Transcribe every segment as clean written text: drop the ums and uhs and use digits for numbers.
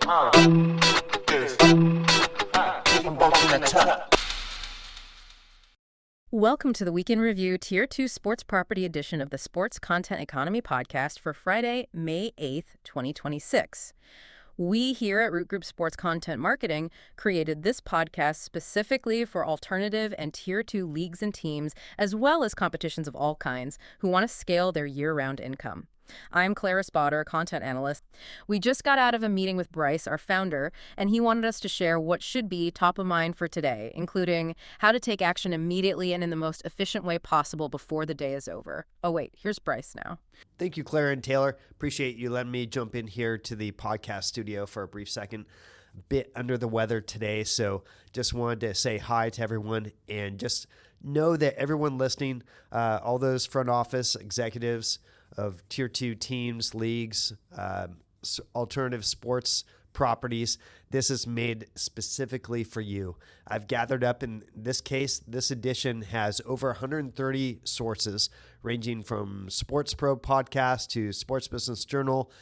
Welcome to the Week in Review Tier 2 Sports Property Edition of the Sports Content Economy Podcast for Friday, May 8th, 2026. We here at Root Group Sports Content Marketing created this podcast specifically for alternative and Tier 2 leagues and teams, as well as competitions of all kinds, who want to scale their year-round income. I'm Clara Spotter, content analyst. We just got out of a meeting with Bryce, our founder, and he wanted us to share what should be top of mind for today, including how to take action immediately and in the most efficient way possible before the day is over. Oh, wait, here's Bryce now. Thank you, Clara and Taylor. Appreciate you letting me jump in here to the podcast studio for a brief second. A bit under the weather today, so just wanted to say hi to everyone and just know that everyone listening, all those front office executives of Tier 2 teams, leagues, alternative sports properties, this is made specifically for you. I've gathered up, in this case, this edition has over 130 sources ranging from Sports Pro podcast to Sports Business Journal,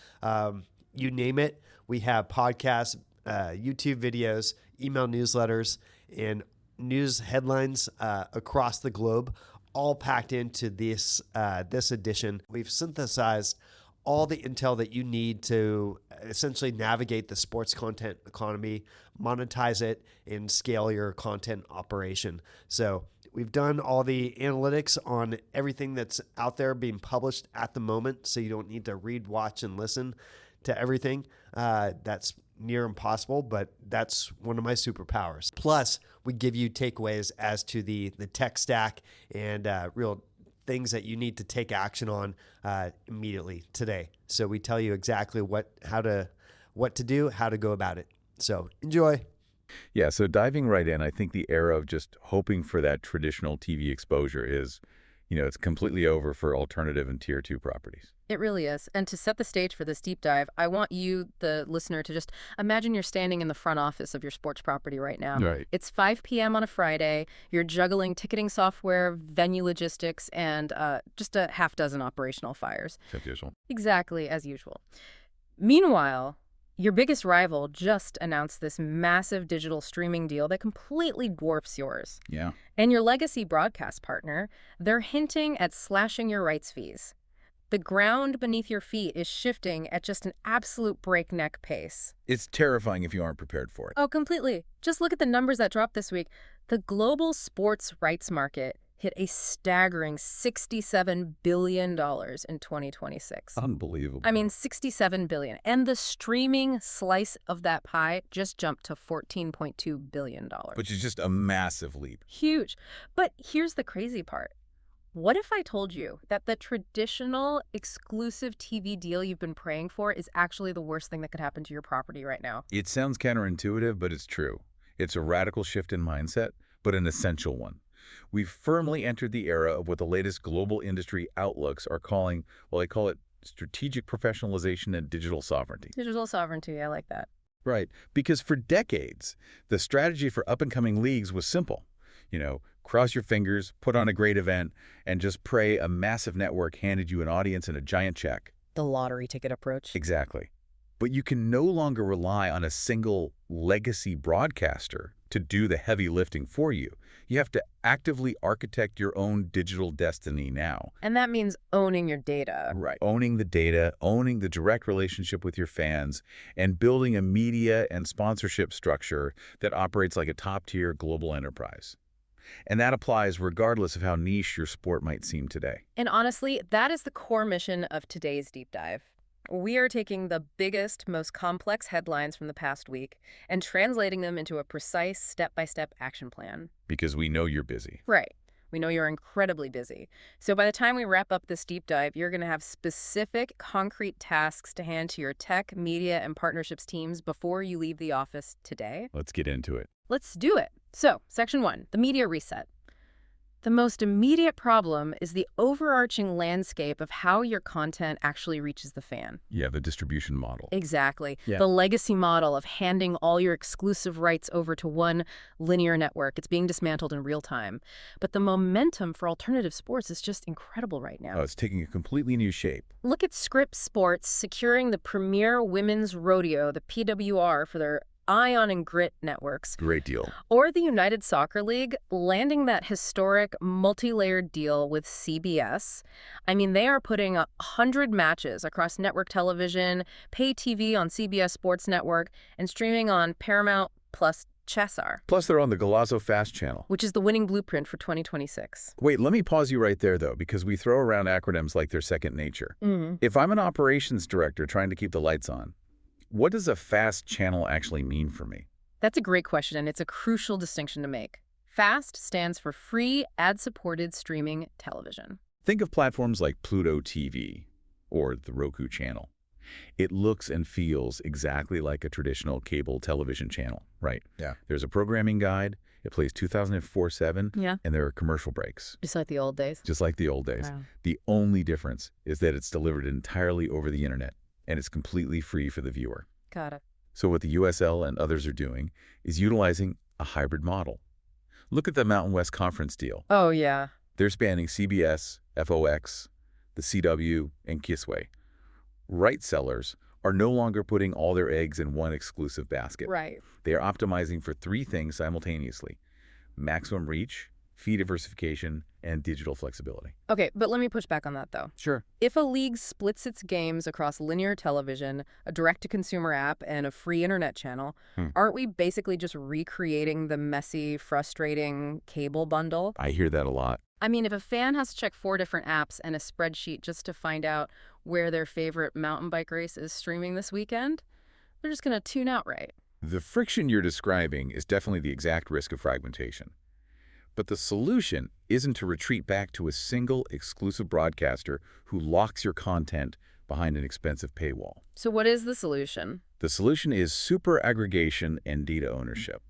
you name it. We have podcasts, YouTube videos, email newsletters, and news headlines across the globe, all packed into this edition. We've synthesized all the intel that you need to essentially navigate the sports content economy, monetize it, and scale your content operation. So we've done all the analytics on everything that's out there being published at the moment, so you don't need to read, watch, and listen to everything. That's near impossible, but that's one of my superpowers. Plus, we give you takeaways as to the tech stack and real things that you need to take action on immediately today. So we tell you exactly what to do, how to go about it. So enjoy. Yeah, so diving right in, I think the era of just hoping for that traditional TV exposure is, it's completely over for alternative and Tier 2 properties. It really is. And to set the stage for this deep dive, I want you, the listener, to just imagine you're standing in the front office of your sports property right now. Right. It's 5 p.m. on a Friday. You're juggling ticketing software, venue logistics, and just a half dozen operational fires. As usual. Exactly, as usual. Meanwhile, your biggest rival just announced this massive digital streaming deal that completely dwarfs yours. Yeah. And your legacy broadcast partner, they're hinting at slashing your rights fees. The ground beneath your feet is shifting at just an absolute breakneck pace. It's terrifying if you aren't prepared for it. Oh, completely. Just look at the numbers that dropped this week. The global sports rights market hit a staggering $67 billion in 2026. Unbelievable. I mean, $67 billion. And the streaming slice of that pie just jumped to $14.2 billion. Which is just a massive leap. Huge. But here's the crazy part. What if I told you that the traditional exclusive TV deal you've been praying for is actually the worst thing that could happen to your property right now? It sounds counterintuitive, but it's true. It's a radical shift in mindset, but an essential one. We've firmly entered the era of what the latest global industry outlooks are calling, well, they call it strategic professionalization and digital sovereignty. Digital sovereignty, I like that. Right, because for decades, the strategy for up-and-coming leagues was simple. Cross your fingers, put on a great event, and just pray a massive network handed you an audience and a giant check. The lottery ticket approach. Exactly. But you can no longer rely on a single legacy broadcaster to do the heavy lifting for you. You have to actively architect your own digital destiny now. And that means owning your data. Right. Owning the data, owning the direct relationship with your fans, and building a media and sponsorship structure that operates like a top-tier global enterprise. And that applies regardless of how niche your sport might seem today. And honestly, that is the core mission of today's deep dive. We are taking the biggest, most complex headlines from the past week and translating them into a precise step-by-step action plan. Because we know you're busy. Right. We know you're incredibly busy. So by the time we wrap up this deep dive, you're going to have specific, concrete tasks to hand to your tech, media, and partnerships teams before you leave the office today. Let's get into it. Let's do it. So, Section 1, the media reset. The most immediate problem is the overarching landscape of how your content actually reaches the fan. Yeah, the distribution model. Exactly. Yeah. The legacy model of handing all your exclusive rights over to one linear network, it's being dismantled in real time. But the momentum for alternative sports is just incredible right now. Oh, it's taking a completely new shape. Look at Scripps Sports securing the premier women's rodeo, the PWR, for their Ion and Grit networks. Great deal. Or the United Soccer League landing that historic multi-layered deal with CBS. I mean, they are putting 100 matches across network television, pay TV on CBS Sports Network, and streaming on Paramount plus Chessar. Plus, they're on the Golazo Fast channel. Which is the winning blueprint for 2026. Wait, let me pause you right there, though, because we throw around acronyms like they're second nature. If I'm an operations director trying to keep the lights on, what does a fast channel actually mean for me? That's a great question, and it's a crucial distinction to make. FAST stands for Free Ad-Supported Streaming Television. Think of platforms like Pluto TV or the Roku channel. It looks and feels exactly like a traditional cable television channel, right? Yeah. There's a programming guide. It plays 2004/7, Yeah. and there are commercial breaks. Just like the old days. Just like the old days. Wow. The only difference is that it's delivered entirely over the internet, and it's completely free for the viewer. Got it. So what the USL and others are doing is utilizing a hybrid model. Look at the Mountain West Conference deal. Oh, yeah. They're spanning CBS, FOX, the CW, and Kisway. Right sellers are no longer putting all their eggs in one exclusive basket. Right. They are optimizing for three things simultaneously: maximum reach, fee diversification, and digital flexibility. Okay, but let me push back on that, though. Sure. If a league splits its games across linear television, a direct-to-consumer app, and a free internet channel, aren't we basically just recreating the messy, frustrating cable bundle? I hear that a lot. I mean, if a fan has to check 4 different apps and a spreadsheet just to find out where their favorite mountain bike race is streaming this weekend, they're just going to tune out, right? The friction you're describing is definitely the exact risk of fragmentation. But the solution isn't to retreat back to a single exclusive broadcaster who locks your content behind an expensive paywall. So what is the solution? The solution is super aggregation and data ownership.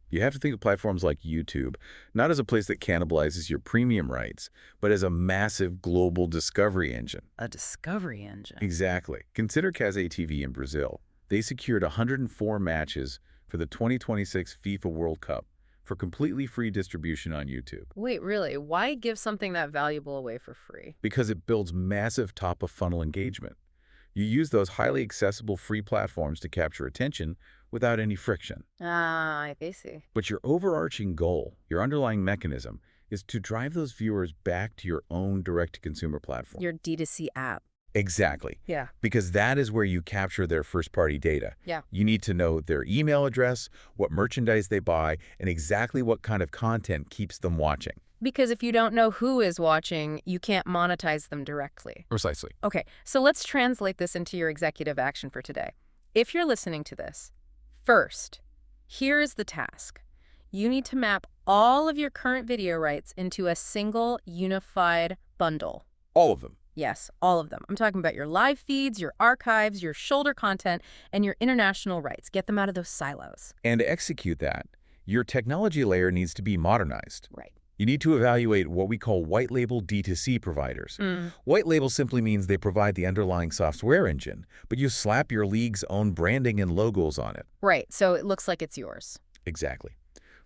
You have to think of platforms like YouTube not as a place that cannibalizes your premium rights, but as a massive global discovery engine. A discovery engine. Exactly. Consider Cazé TV in Brazil. They secured 104 matches for the 2026 FIFA World Cup for completely free distribution on YouTube. Wait, really? Why give something that valuable away for free? Because it builds massive top-of-funnel engagement. You use those highly accessible free platforms to capture attention without any friction. Ah, I see. But your overarching goal, your underlying mechanism, is to drive those viewers back to your own direct-to-consumer platform. Your D2C app. Exactly. Yeah. Because that is where you capture their first-party data. Yeah. You need to know their email address, what merchandise they buy, and exactly what kind of content keeps them watching. Because if you don't know who is watching, you can't monetize them directly. Precisely. Okay, so let's translate this into your executive action for today. If you're listening to this, first, here is the task. You need to map all of your current video rights into a single unified bundle. All of them. Yes, all of them. I'm talking about your live feeds, your archives, your shoulder content, and your international rights. Get them out of those silos. And to execute that, your technology layer needs to be modernized. Right. You need to evaluate what we call white label D2C providers. White label simply means they provide the underlying software engine, but you slap your league's own branding and logos on it. Right, so it looks like it's yours. Exactly.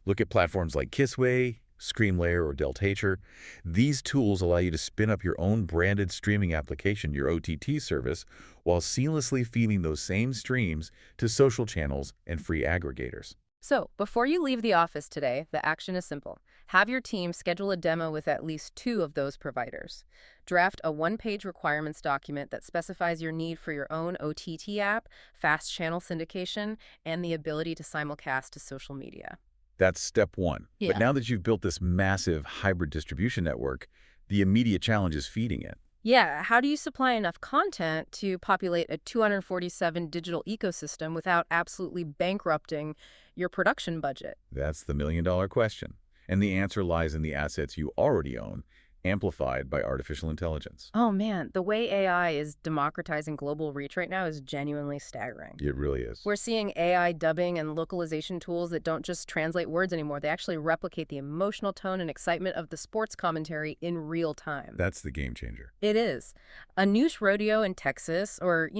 Look at platforms like Kisway, ScreamLayer, or Deltature. These tools allow you to spin up your own branded streaming application, your OTT service, while seamlessly feeding those same streams to social channels and free aggregators. So, before you leave the office today, the action is simple. Have your team schedule a demo with at least 2 of those providers. Draft a 1-page requirements document that specifies your need for your own OTT app, fast channel syndication, and the ability to simulcast to social media. That's step 1. Yeah. But now that you've built this massive hybrid distribution network, the immediate challenge is feeding it. Yeah, how do you supply enough content to populate a 247 digital ecosystem without absolutely bankrupting your production budget? That's the million-dollar question. And the answer lies in the assets you already own amplified by artificial intelligence. Oh man, the way AI is democratizing global reach right now is genuinely staggering. It really is. We're seeing AI dubbing and localization tools that don't just translate words anymore. They actually replicate the emotional tone and excitement of the sports commentary in real time. That's the game changer. It is. A Noosh rodeo in Texas or,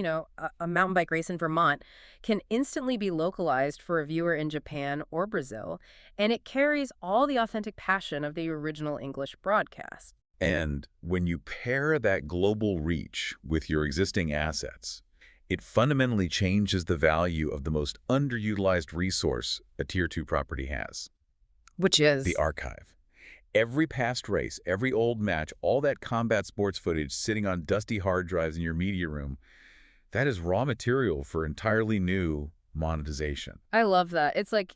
a mountain bike race in Vermont can instantly be localized for a viewer in Japan or Brazil, and it carries all the authentic passion of the original English broadcast. And when you pair that global reach with your existing assets, it fundamentally changes the value of the most underutilized resource a Tier 2 property has. Which is? The archive. Every past race, every old match, all that combat sports footage sitting on dusty hard drives in your media room, that is raw material for entirely new monetization. I love that. It's like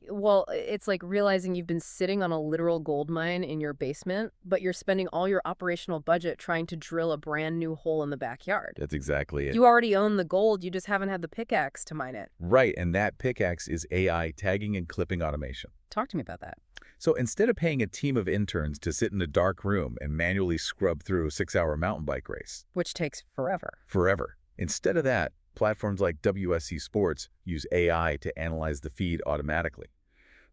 realizing you've been sitting on a literal gold mine in your basement, but you're spending all your operational budget trying to drill a brand new hole in the backyard. That's exactly it. You already own the gold, you just haven't had the pickaxe to mine it. Right, and that pickaxe is AI tagging and clipping automation. Talk to me about that. So instead of paying a team of interns to sit in a dark room and manually scrub through a 6-hour mountain bike race. Which takes forever. Instead of that, platforms like WSC Sports use AI to analyze the feed automatically.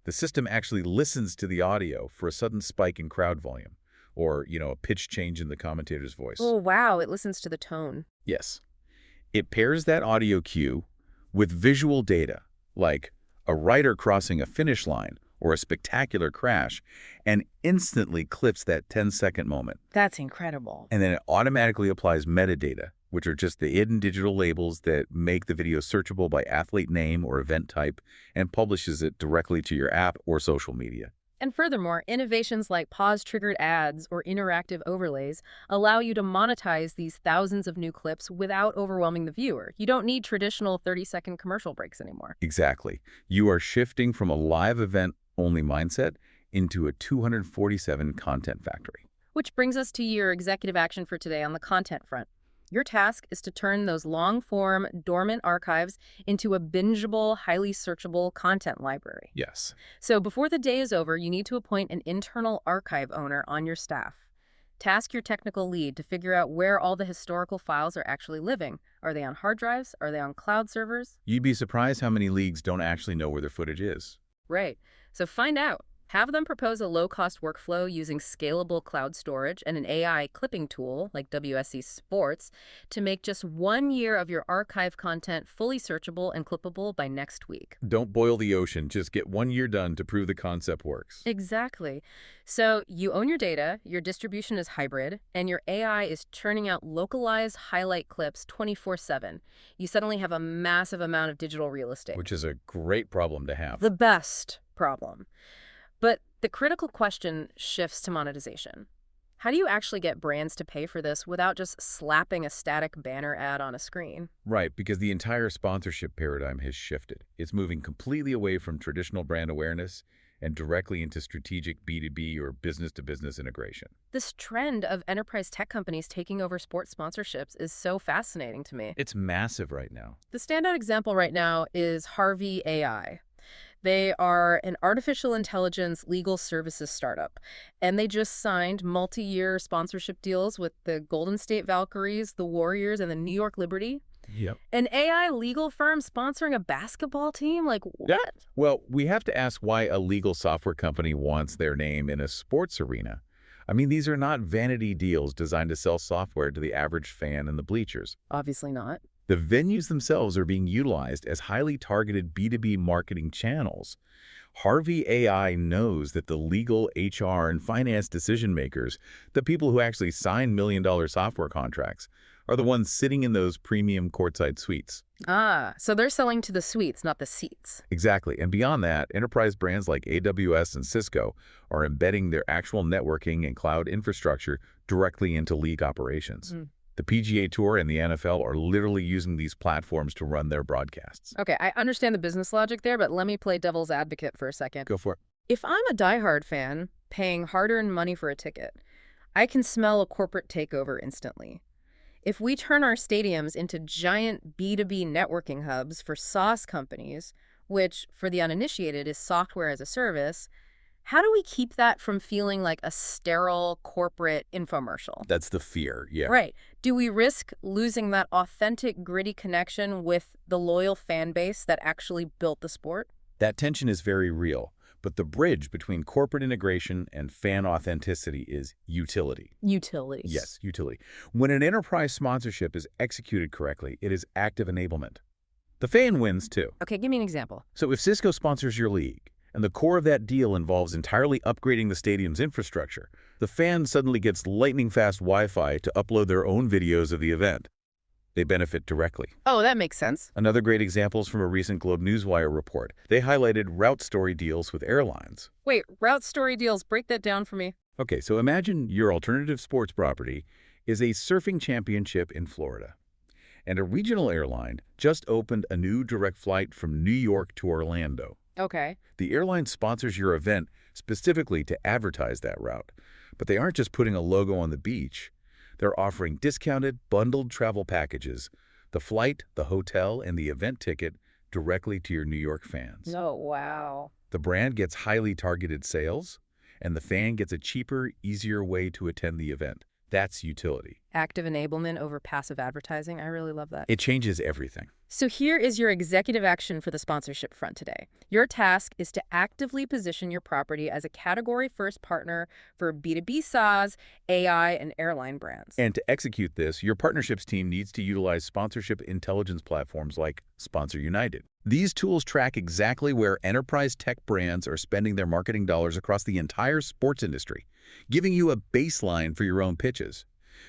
The system actually listens to the audio for a sudden spike in crowd volume or, a pitch change in the commentator's voice. Oh, wow. It listens to the tone. Yes. It pairs that audio cue with visual data, like a rider crossing a finish line or a spectacular crash, and instantly clips that 10-second moment. That's incredible. And then it automatically applies metadata, which are just the hidden digital labels that make the video searchable by athlete name or event type, and publishes it directly to your app or social media. And furthermore, innovations like pause-triggered ads or interactive overlays allow you to monetize these thousands of new clips without overwhelming the viewer. You don't need traditional 30-second commercial breaks anymore. Exactly. You are shifting from a live event-only mindset into a 247 content factory. Which brings us to your executive action for today on the content front. Your task is to turn those long-form, dormant archives into a bingeable, highly searchable content library. Yes. So before the day is over, you need to appoint an internal archive owner on your staff. Task your technical lead to figure out where all the historical files are actually living. Are they on hard drives? Are they on cloud servers? You'd be surprised how many leagues don't actually know where their footage is. Right. So find out. Have them propose a low-cost workflow using scalable cloud storage and an AI clipping tool like WSC Sports to make just 1 year of your archive content fully searchable and clippable by next week. Don't boil the ocean. Just get 1 year done to prove the concept works. Exactly. So you own your data, your distribution is hybrid, and your AI is churning out localized highlight clips 24/7. You suddenly have a massive amount of digital real estate. Which is a great problem to have. The best problem. But the critical question shifts to monetization. How do you actually get brands to pay for this without just slapping a static banner ad on a screen? Right, because the entire sponsorship paradigm has shifted. It's moving completely away from traditional brand awareness and directly into strategic B2B or business-to-business integration. This trend of enterprise tech companies taking over sports sponsorships is so fascinating to me. It's massive right now. The standout example right now is Harvey AI. They are an artificial intelligence legal services startup, and they just signed multi-year sponsorship deals with the Golden State Valkyries, the Warriors, and the New York Liberty. Yep. An AI legal firm sponsoring a basketball team? Like, what? Yeah. Well, we have to ask why a legal software company wants their name in a sports arena. I mean, these are not vanity deals designed to sell software to the average fan in the bleachers. Obviously not. The venues themselves are being utilized as highly targeted B2B marketing channels. Harvey AI knows that the legal, HR, and finance decision makers, the people who actually sign million-dollar software contracts, are the ones sitting in those premium courtside suites. Ah, so they're selling to the suites, not the seats. Exactly. And beyond that, enterprise brands like AWS and Cisco are embedding their actual networking and cloud infrastructure directly into league operations. The PGA Tour and the NFL are literally using these platforms to run their broadcasts. Okay, I understand the business logic there, but let me play devil's advocate for a second. Go for it. If I'm a diehard fan paying hard-earned money for a ticket, I can smell a corporate takeover instantly. If we turn our stadiums into giant B2B networking hubs for SaaS companies, which for the uninitiated is software as a service, How do we keep that from feeling like a sterile corporate infomercial? That's the fear, yeah. Right. Do we risk losing that authentic, gritty connection with the loyal fan base that actually built the sport? That tension is very real, but the bridge between corporate integration and fan authenticity is utility. Utilities. Yes, utility. When an enterprise sponsorship is executed correctly, it is active enablement. The fan wins too. Okay, give me an example. So if Cisco sponsors your league, and the core of that deal involves entirely upgrading the stadium's infrastructure, the fan suddenly gets lightning-fast Wi-Fi to upload their own videos of the event. They benefit directly. Oh, that makes sense. Another great example is from a recent Globe Newswire report. They highlighted route story deals with airlines. Wait, route story deals, break that down for me. Okay, so imagine your alternative sports property is a surfing championship in Florida, and a regional airline just opened a new direct flight from New York to Orlando. Okay. The airline sponsors your event specifically to advertise that route, but they aren't just putting a logo on the beach. They're offering discounted, bundled travel packages, the flight, the hotel, and the event ticket directly to your New York fans. Oh, wow. The brand gets highly targeted sales, and the fan gets a cheaper, easier way to attend the event. That's utility. Active enablement over passive advertising. I really love that. It changes everything. So here is your executive action for the sponsorship front today. Your task is to actively position your property as a category-first partner for B2B SaaS, AI, and airline brands. And to execute this, your partnerships team needs to utilize sponsorship intelligence platforms like Sponsor United. These tools track exactly where enterprise tech brands are spending their marketing dollars across the entire sports industry, giving you a baseline for your own pitches.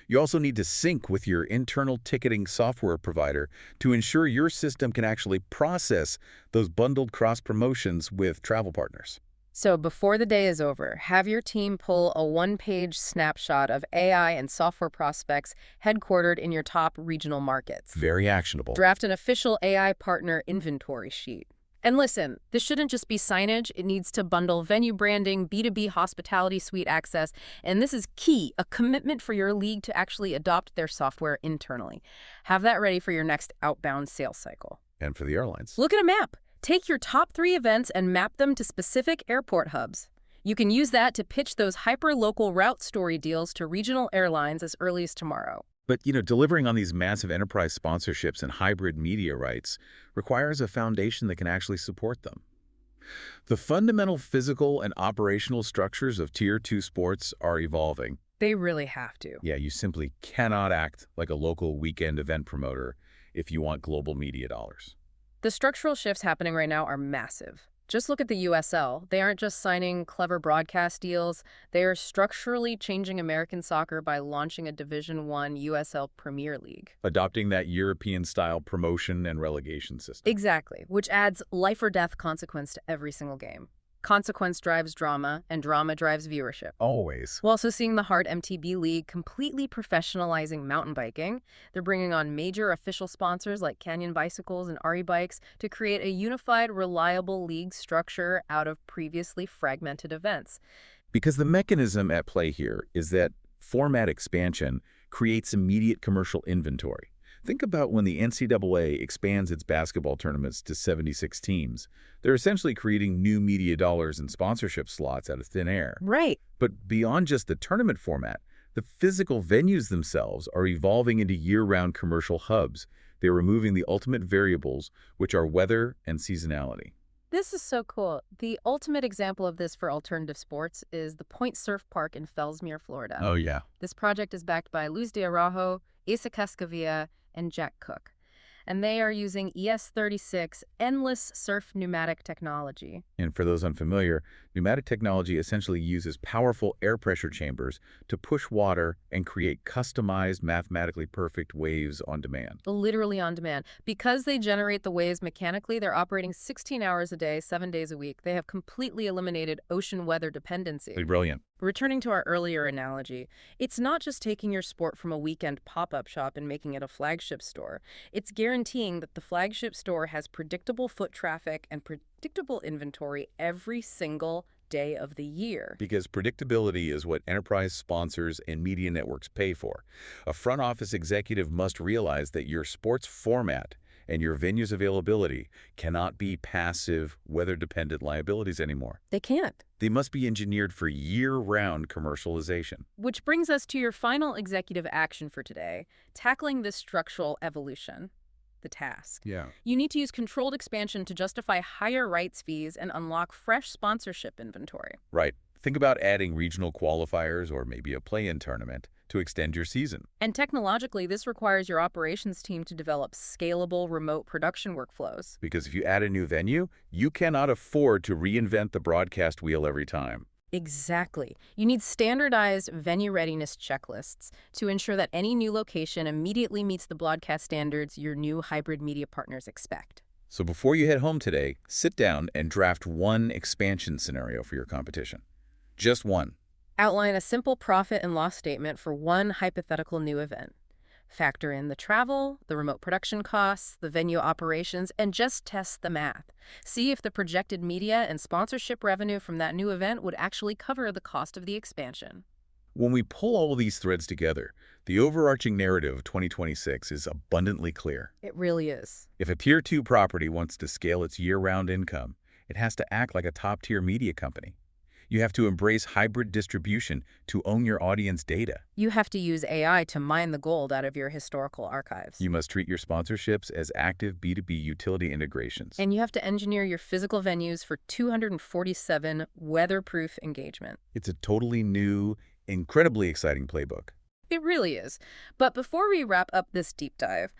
You also need to sync with your internal ticketing software provider to ensure your system can actually process those bundled cross-promotions with travel partners. So before the day is over, have your team pull a one-page snapshot of AI and software prospects headquartered in your top regional markets. Very actionable. Draft an official AI partner inventory sheet. And listen, this shouldn't just be signage. It needs to bundle venue branding, B2B hospitality suite access, and this is key, a commitment for your league to actually adopt their software internally. Have that ready for your next outbound sales cycle. And for the airlines. Look at a map. Take your top 3 events and map them to specific airport hubs. You can use that to pitch those hyper-local route story deals to regional airlines as early as tomorrow. But, delivering on these massive enterprise sponsorships and hybrid media rights requires a foundation that can actually support them. The fundamental physical and operational structures of Tier 2 sports are evolving. They really have to. Yeah, you simply cannot act like a local weekend event promoter if you want global media dollars. The structural shifts happening right now are massive. Just look at the USL. They aren't just signing clever broadcast deals. They are structurally changing American soccer by launching a Division I USL Premier League. Adopting that European-style promotion and relegation system. Exactly, which adds life-or-death consequence to every single game. Consequence drives drama, and drama drives viewership. Always. We're also seeing the Hard MTB League completely professionalizing mountain biking. They're bringing on major official sponsors like Canyon Bicycles and Ari Bikes to create a unified, reliable league structure out of previously fragmented events. Because the mechanism at play here is that format expansion creates immediate commercial inventory. Think about when the NCAA expands its basketball tournaments to 76 teams. They're essentially creating new media dollars and sponsorship slots out of thin air. Right. But beyond just the tournament format, the physical venues themselves are evolving into year-round commercial hubs. They're removing the ultimate variables, which are weather and seasonality. This is so cool. The ultimate example of this for alternative sports is the Point Surf Park in Fellsmere, Florida. Oh, yeah. This project is backed by Luz de Araujo, Isa Cascavilla, and Jack Cook. And they are using ES36 endless surf pneumatic technology. And for those unfamiliar, pneumatic technology essentially uses powerful air pressure chambers to push water and create customized, mathematically perfect waves on demand. Literally on demand. Because they generate the waves mechanically, they're operating 16 hours a day, 7 days a week. They have completely eliminated ocean weather dependency. Brilliant. Returning to our earlier analogy, it's not just taking your sport from a weekend pop-up shop and making it a flagship store. It's guaranteeing that the flagship store has predictable foot traffic and predictable inventory every single day of the year. Because predictability is what enterprise sponsors and media networks pay for. A front office executive must realize that your sports format And your venue's availability cannot be passive, weather-dependent liabilities anymore. They can't. They must be engineered for year-round commercialization. Which brings us to your final executive action for today, tackling this structural evolution. The task. Yeah. You need to use controlled expansion to justify higher rights fees and unlock fresh sponsorship inventory. Right. Think about adding regional qualifiers or maybe a play-in tournament to extend your season. And technologically, this requires your operations team to develop scalable remote production workflows. Because if you add a new venue, you cannot afford to reinvent the broadcast wheel every time. Exactly. You need standardized venue readiness checklists to ensure that any new location immediately meets the broadcast standards your new hybrid media partners expect. So before you head home today, sit down and draft one expansion scenario for your competition. Just one. Outline a simple profit and loss statement for one hypothetical new event. Factor in the travel, the remote production costs, the venue operations, and just test the math. See if the projected media and sponsorship revenue from that new event would actually cover the cost of the expansion. When we pull all of these threads together, the overarching narrative of 2026 is abundantly clear. It really is. If a Tier 2 property wants to scale its year-round income, it has to act like a top-tier media company. You have to embrace hybrid distribution to own your audience data. You have to use AI to mine the gold out of your historical archives. You must treat your sponsorships as active B2B utility integrations. And you have to engineer your physical venues for 247 weatherproof engagement. It's a totally new, incredibly exciting playbook. It really is. But before we wrap up this deep dive,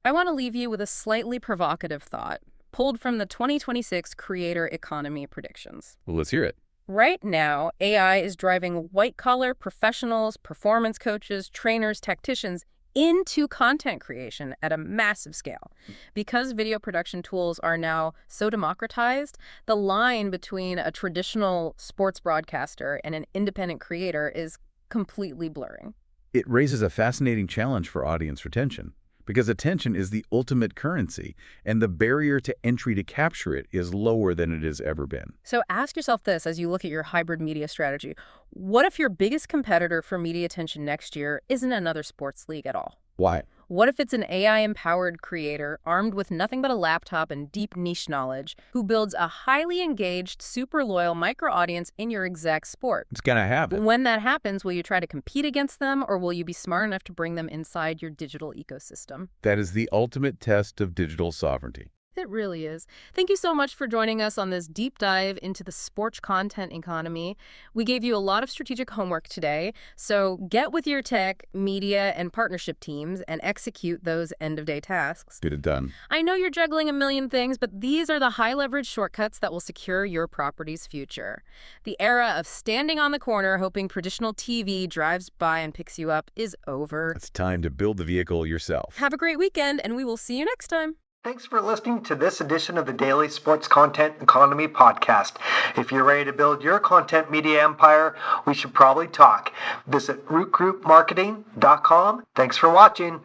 I want to leave you with a slightly provocative thought pulled from the 2026 Creator Economy predictions. Well, let's hear it. Right now, AI is driving white-collar professionals, performance coaches, trainers, tacticians into content creation at a massive scale. Because video production tools are now so democratized, the line between a traditional sports broadcaster and an independent creator is completely blurring. It raises a fascinating challenge for audience retention, because attention is the ultimate currency, and the barrier to entry to capture it is lower than it has ever been. So ask yourself this as you look at your hybrid media strategy. What if your biggest competitor for media attention next year isn't another sports league at all? Why? What if it's an AI-empowered creator armed with nothing but a laptop and deep niche knowledge who builds a highly engaged, super loyal micro-audience in your exact sport? It's gonna happen. When that happens, will you try to compete against them, or will you be smart enough to bring them inside your digital ecosystem? That is the ultimate test of digital sovereignty. It really is. Thank you so much for joining us on this deep dive into the sports content economy. We gave you a lot of strategic homework today, so get with your tech, media, and partnership teams and execute those end-of-day tasks. Get it done. I know you're juggling a million things, but these are the high-leverage shortcuts that will secure your property's future. The era of standing on the corner hoping traditional TV drives by and picks you up is over. It's time to build the vehicle yourself. Have a great weekend, and we will see you next time. Thanks for listening to this edition of the Daily Sports Content Economy Podcast. If you're ready to build your content media empire, we should probably talk. Visit rootgroupmarketing.com. Thanks for watching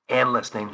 and listening.